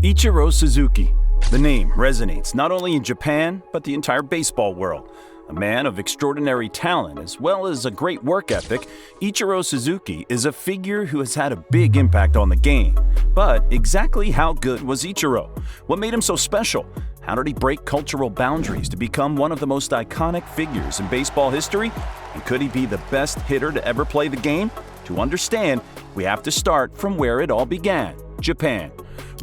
Ichiro Suzuki. The name resonates not only in Japan, but the entire baseball world. A man of extraordinary talent as well as a great work ethic, Ichiro Suzuki is a figure who has had a big impact on the game. But exactly how good was Ichiro? What made him so special? How did he break cultural boundaries to become one of the most iconic figures in baseball history? And could he be the best hitter to ever play the game? To understand, we have to start from where it all began, Japan.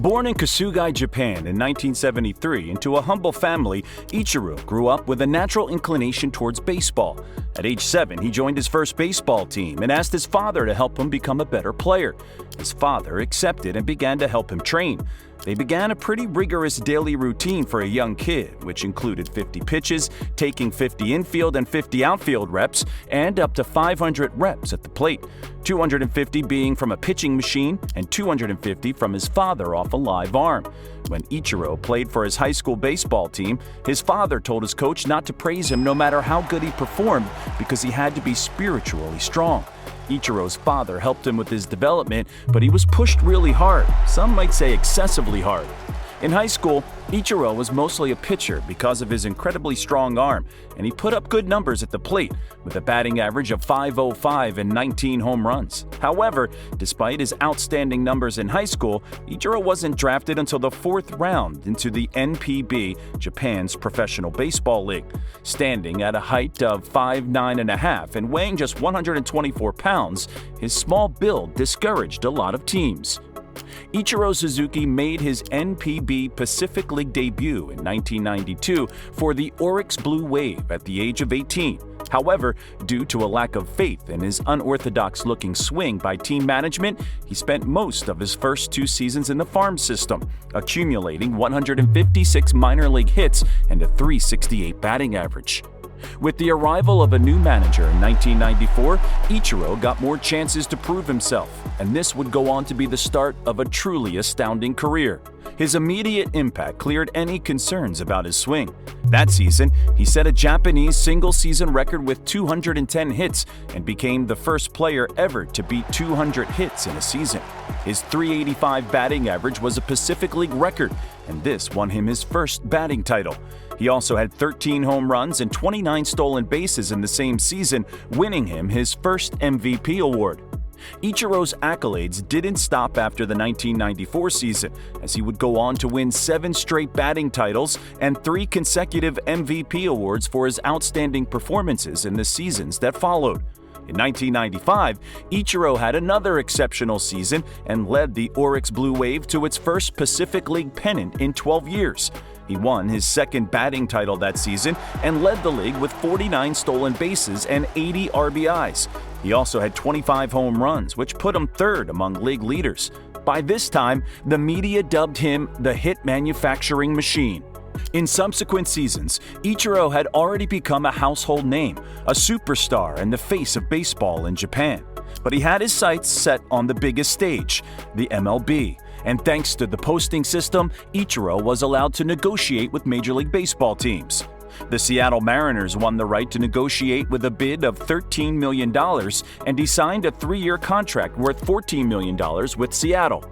Born in Kasugai, Japan in 1973 into a humble family, Ichiro grew up with a natural inclination towards baseball. At age 7, he joined his first baseball team and asked his father to help him become a better player. His father accepted and began to help him train. They began a pretty rigorous daily routine for a young kid, which included 50 pitches, taking 50 infield and 50 outfield reps, and up to 500 reps at the plate, 250 being from a pitching machine and 250 from his father off a live arm. When Ichiro played for his high school baseball team, his father told his coach not to praise him no matter how good he performed because he had to be spiritually strong. Ichiro's father helped him with his development, but he was pushed really hard, some might say excessively hard. In high school, Ichiro was mostly a pitcher because of his incredibly strong arm, and he put up good numbers at the plate, with a batting average of .505 and 19 home runs. However, despite his outstanding numbers in high school, Ichiro wasn't drafted until the 4th round into the NPB, Japan's professional baseball league. Standing at a height of 5'9.5" and weighing just 124 pounds, his small build discouraged a lot of teams. Ichiro Suzuki made his NPB Pacific League debut in 1992 for the Oryx Blue Wave at the age of 18. However, due to a lack of faith in his unorthodox-looking swing by team management, he spent most of his first 2 seasons in the farm system, accumulating 156 minor league hits and a .368 batting average. With the arrival of a new manager in 1994, Ichiro got more chances to prove himself, and this would go on to be the start of a truly astounding career. His immediate impact cleared any concerns about his swing. That season, he set a Japanese single-season record with 210 hits and became the first player ever to beat 200 hits in a season. His .385 batting average was a Pacific League record, and this won him his first batting title. He also had 13 home runs and 29 stolen bases in the same season, winning him his first MVP award. Ichiro's accolades didn't stop after the 1994 season, as he would go on to win 7 straight batting titles and 3 consecutive MVP awards for his outstanding performances in the seasons that followed. In 1995, Ichiro had another exceptional season and led the Oryx Blue Wave to its first Pacific League pennant in 12 years. He won his second batting title that season and led the league with 49 stolen bases and 80 RBIs. He also had 25 home runs, which put him 3rd among league leaders. By this time, the media dubbed him the hit manufacturing machine. In subsequent seasons, Ichiro had already become a household name, a superstar and the face of baseball in Japan. But he had his sights set on the biggest stage, the MLB. And thanks to the posting system, Ichiro was allowed to negotiate with Major League Baseball teams. The Seattle Mariners won the right to negotiate with a bid of $13 million, and he signed a 3-year contract worth $14 million with Seattle.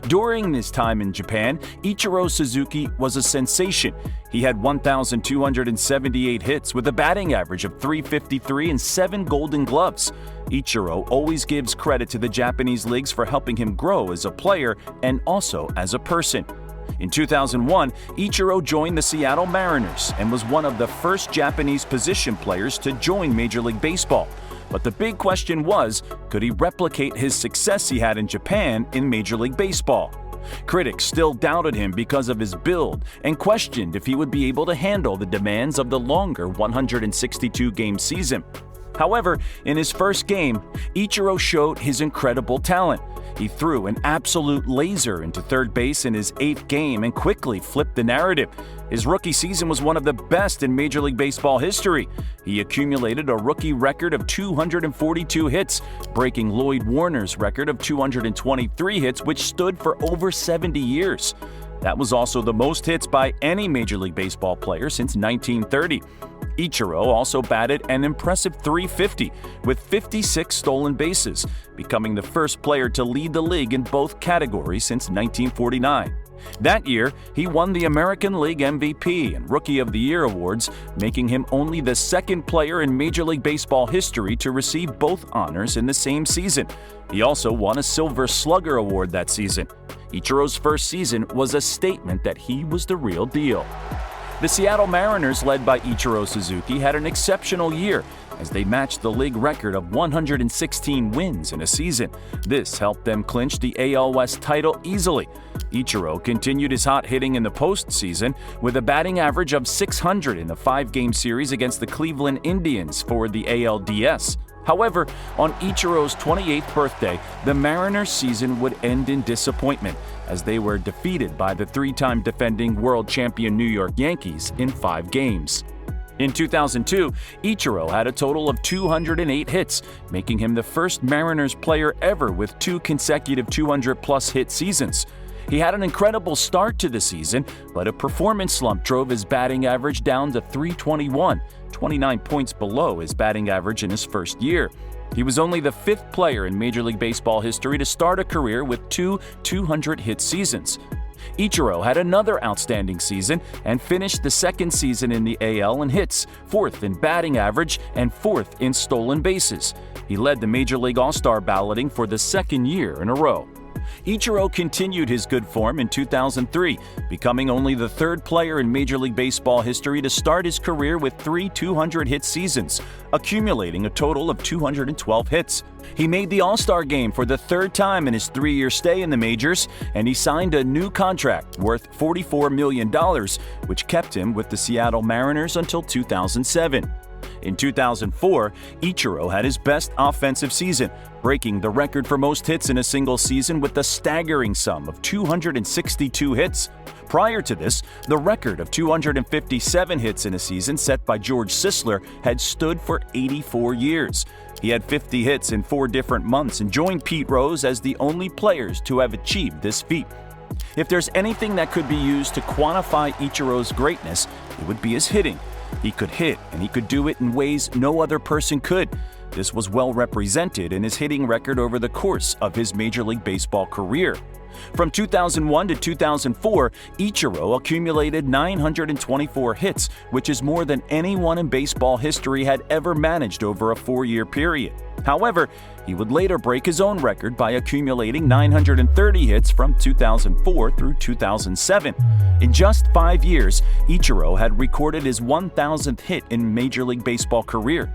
During his time in Japan, Ichiro Suzuki was a sensation. He had 1,278 hits with a batting average of .353 and 7 Golden Gloves. Ichiro always gives credit to the Japanese leagues for helping him grow as a player and also as a person. In 2001, Ichiro joined the Seattle Mariners and was one of the first Japanese position players to join Major League Baseball. But the big question was, could he replicate his success he had in Japan in Major League Baseball? Critics still doubted him because of his build and questioned if he would be able to handle the demands of the longer 162-game season. However, in his first game, Ichiro showed his incredible talent. He threw an absolute laser into third base in his 8th game and quickly flipped the narrative. His rookie season was one of the best in Major League Baseball history. He accumulated a rookie record of 242 hits, breaking Lloyd Warner's record of 223 hits, which stood for over 70 years. That was also the most hits by any Major League Baseball player since 1930. Ichiro also batted an impressive .350 with 56 stolen bases, becoming the first player to lead the league in both categories since 1949. That year, he won the American League MVP and Rookie of the Year awards, making him only the second player in Major League Baseball history to receive both honors in the same season. He also won a Silver Slugger award that season. Ichiro's first season was a statement that he was the real deal. The Seattle Mariners, led by Ichiro Suzuki, had an exceptional year as they matched the league record of 116 wins in a season. This helped them clinch the AL West title easily. Ichiro continued his hot hitting in the postseason with a batting average of .600 in the 5-game series against the Cleveland Indians for the ALDS. However, on Ichiro's 28th birthday, the Mariners' season would end in disappointment as they were defeated by the 3-time defending world champion New York Yankees in 5 games. In 2002, Ichiro had a total of 208 hits, making him the first Mariners player ever with 2 consecutive 200-plus hit seasons. He had an incredible start to the season, but a performance slump drove his batting average down to .321, 29 points below his batting average in his first year. He was only the 5th player in Major League Baseball history to start a career with 2 200-hit seasons. Ichiro had another outstanding season and finished the second season in the AL in hits, 4th in batting average, and 4th in stolen bases. He led the Major League All-Star balloting for the second year in a row. Ichiro continued his good form in 2003, becoming only the 3rd player in Major League Baseball history to start his career with 3 200-hit seasons, accumulating a total of 212 hits. He made the All-Star game for the 3rd time in his 3-year stay in the majors, and he signed a new contract worth $44 million, which kept him with the Seattle Mariners until 2007. In 2004, Ichiro had his best offensive season, breaking the record for most hits in a single season with a staggering sum of 262 hits. Prior to this, the record of 257 hits in a season set by George Sisler had stood for 84 years. He had 50 hits in 4 different months and joined Pete Rose as the only players to have achieved this feat. If there's anything that could be used to quantify Ichiro's greatness, it would be his hitting. He could hit, and he could do it in ways no other person could. This was well represented in his hitting record over the course of his Major League Baseball career. From 2001 to 2004, Ichiro accumulated 924 hits, which is more than anyone in baseball history had ever managed over a 4-year period. However, he would later break his own record by accumulating 930 hits from 2004 through 2007. In just 5 years, Ichiro had recorded his 1,000th hit in Major League Baseball career.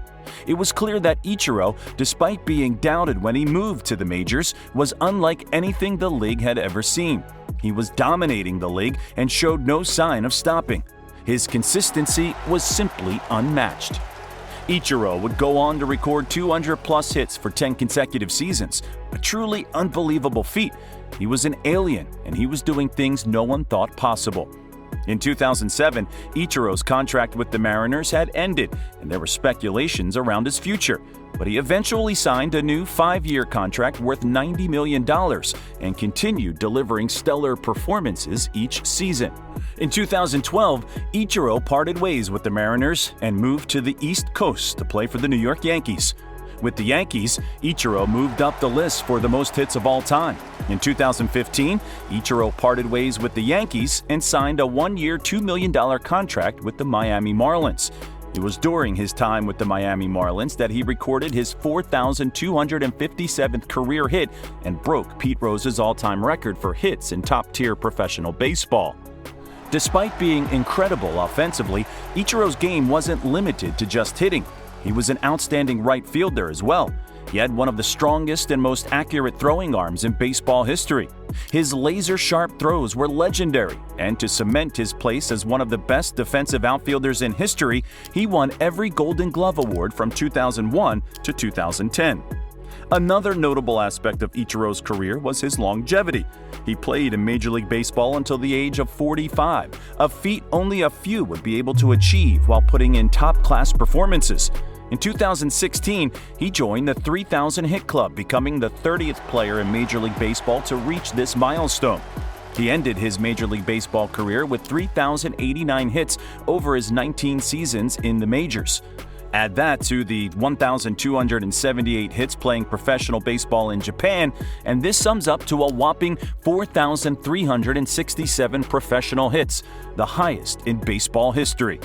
It was clear that Ichiro, despite being doubted when he moved to the majors, was unlike anything the league had ever seen. He was dominating the league and showed no sign of stopping. His consistency was simply unmatched. Ichiro would go on to record 200-plus hits for 10 consecutive seasons, a truly unbelievable feat. He was an alien, and he was doing things no one thought possible. In 2007, Ichiro's contract with the Mariners had ended, and there were speculations around his future. But he eventually signed a new 5-year contract worth $90 million and continued delivering stellar performances each season. In 2012, Ichiro parted ways with the Mariners and moved to the East Coast to play for the New York Yankees. With the Yankees, Ichiro moved up the list for the most hits of all time. In 2015, Ichiro parted ways with the Yankees and signed a 1-year, $2 million contract with the Miami Marlins. It was during his time with the Miami Marlins that he recorded his 4,257th career hit and broke Pete Rose's all-time record for hits in top-tier professional baseball. Despite being incredible offensively, Ichiro's game wasn't limited to just hitting. He was an outstanding right fielder as well. He had one of the strongest and most accurate throwing arms in baseball history. His laser-sharp throws were legendary, and to cement his place as one of the best defensive outfielders in history, he won every Golden Glove Award from 2001 to 2010. Another notable aspect of Ichiro's career was his longevity. He played in Major League Baseball until the age of 45, a feat only a few would be able to achieve while putting in top-class performances. In 2016, he joined the 3,000 hit club, becoming the 30th player in Major League Baseball to reach this milestone. He ended his Major League Baseball career with 3,089 hits over his 19 seasons in the majors. Add that to the 1,278 hits playing professional baseball in Japan, and this sums up to a whopping 4,367 professional hits, the highest in baseball history.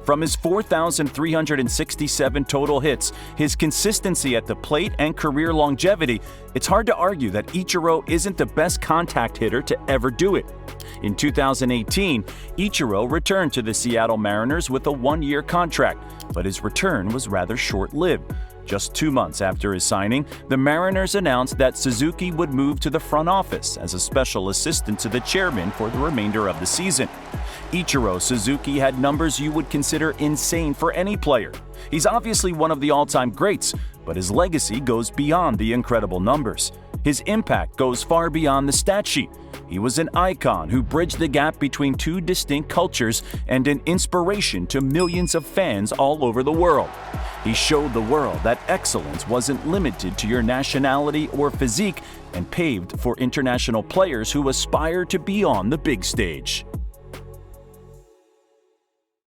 From his 4,367 total hits, his consistency at the plate, and career longevity, it's hard to argue that Ichiro isn't the best contact hitter to ever do it. In 2018, Ichiro returned to the Seattle Mariners with a one-year contract, but his return was rather short-lived. Just 2 months after his signing, the Mariners announced that Suzuki would move to the front office as a special assistant to the chairman for the remainder of the season. Ichiro Suzuki had numbers you would consider insane for any player. He's obviously one of the all-time greats, but his legacy goes beyond the incredible numbers. His impact goes far beyond the stat sheet. He was an icon who bridged the gap between two distinct cultures and an inspiration to millions of fans all over the world. He showed the world that excellence wasn't limited to your nationality or physique and paved for international players who aspire to be on the big stage.